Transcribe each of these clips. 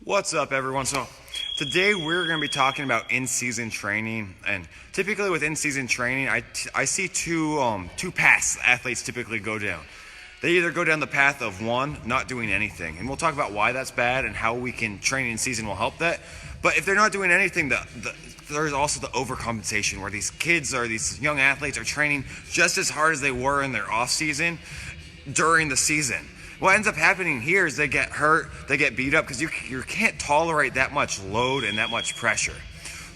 What's up, everyone? So today we're going to be talking about in-season training, and typically with in-season training, I see two paths athletes typically go down. They either go down the path of one, not doing anything, and we'll talk about why that's bad and how we can train in season will help that. But if they're not doing anything, there's also the overcompensation where these young athletes are training just as hard as they were in their off season during the season. What ends up happening here is they get hurt, they get beat up because you can't tolerate that much load and that much pressure.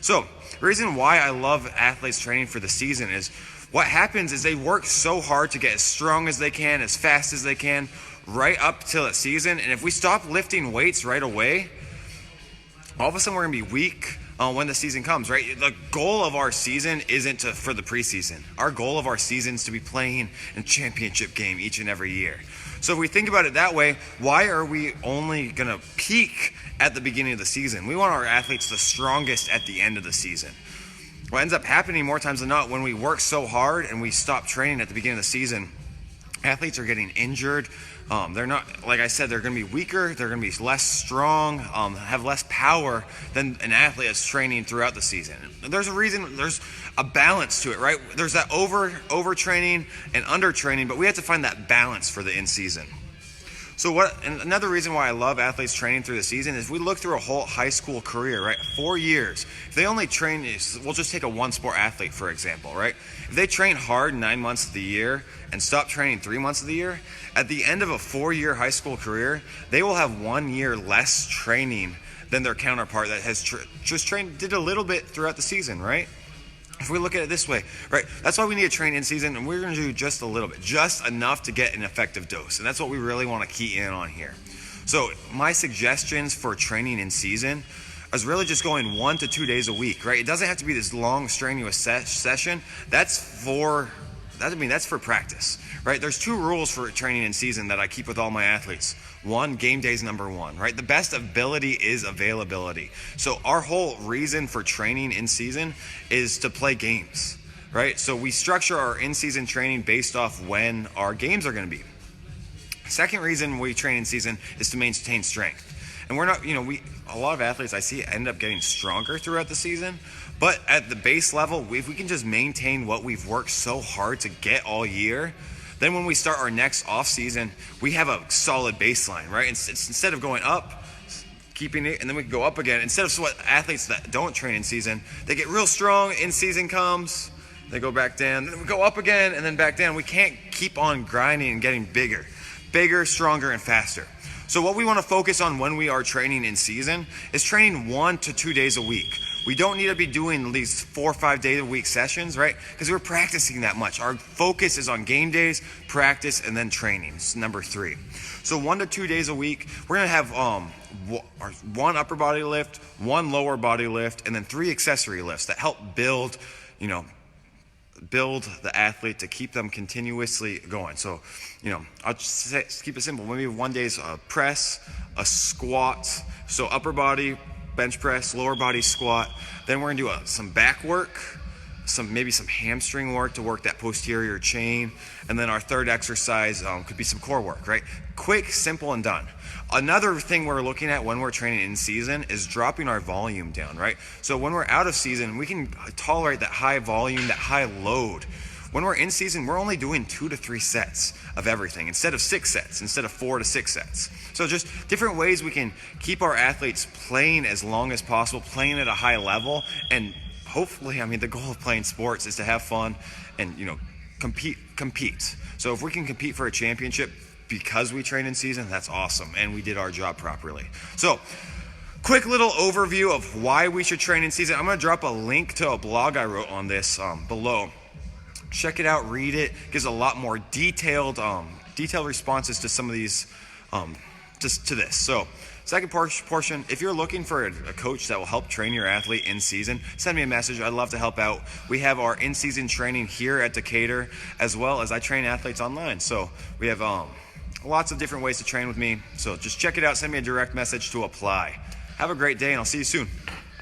So the reason why I love athletes training for the season is what happens is they work so hard to get as strong as they can, as fast as they can, right up till the season. And if we stop lifting weights right away, all of a sudden we're going to be weak when the season comes, right? The goal of our season isn't for the preseason. Our goal of our season is to be playing in a championship game each and every year. So if we think about it that way, why are we only going to peak at the beginning of the season? We want our athletes the strongest at the end of the season. What ends up happening more times than not, when we work so hard and we stop training at the beginning of the season, athletes are getting injured. They're not, like I said, they're going to be weaker. They're going to be less strong, have less power than an athlete that's training throughout the season. There's a reason, there's a balance to it, right? There's that overtraining and undertraining, but we have to find that balance for the in-season. And another reason why I love athletes training through the season is we look through a whole high school career, right? 4 years. If they only train, we'll just take a one-sport athlete, for example, right? If they train hard 9 months of the year and stop training 3 months of the year, at the end of a 4-year high school career, they will have 1 year less training than their counterpart that has did a little bit throughout the season, right? If we look at it this way, right, that's why we need to train in season, and we're going to do just a little bit, just enough to get an effective dose. And that's what we really want to key in on here. So my suggestions for training in season is really just going 1 to 2 days a week, right? It doesn't have to be this long, strenuous session. That's for practice, right? There's 2 rules for training in season that I keep with all my athletes. 1, game day is number 1, right? The best ability is availability. So our whole reason for training in season is to play games, right? So we structure our in-season training based off when our games are going to be. Second reason we train in season is to maintain strength. And we're not, a lot of athletes I see end up getting stronger throughout the season, but at the base level, if we can just maintain what we've worked so hard to get all year, then when we start our next off season, we have a solid baseline, right? Instead of going up, keeping it, and then we can go up again. Instead of what athletes that don't train in season, they get real strong, in season comes, they go back down, then we go up again, and then back down. We can't keep on grinding and getting bigger, stronger, and faster. So what we want to focus on when we are training in season is training 1 to 2 days a week. We don't need to be doing these 4 or 5 day a week sessions, right? Because we're practicing that much. Our focus is on game days, practice, and then training. It's number 3. So 1 to 2 days a week, we're going to have 1 upper body lift, 1 lower body lift, and then 3 accessory lifts that help build the athlete to keep them continuously going. So, I'll just keep it simple. Maybe one day's a press, a squat, so upper body, bench press, lower body squat. Then we're gonna do some back work, maybe some hamstring work to work that posterior chain. And then our third exercise could be some core work, right? Quick, simple, and done. Another thing we're looking at when we're training in season is dropping our volume down, right? So when we're out of season, we can tolerate that high volume, that high load. When we're in season, we're only doing 2 to 3 sets of everything instead of 6 sets, instead of 4 to 6 sets. So just different ways we can keep our athletes playing as long as possible, playing at a high level, and hopefully, the goal of playing sports is to have fun and, compete. So if we can compete for a championship because we train in season, that's awesome, and we did our job properly. So, quick little overview of why we should train in season. I'm going to drop a link to a blog I wrote on this below. Check it out, read it. Gives a lot more detailed responses to some of these, to this. So, second portion, if you're looking for a coach that will help train your athlete in season, send me a message. I'd love to help out. We have our in-season training here at Decatur, as well as I train athletes online. So we have lots of different ways to train with me. So just check it out. Send me a direct message to apply. Have a great day, and I'll see you soon.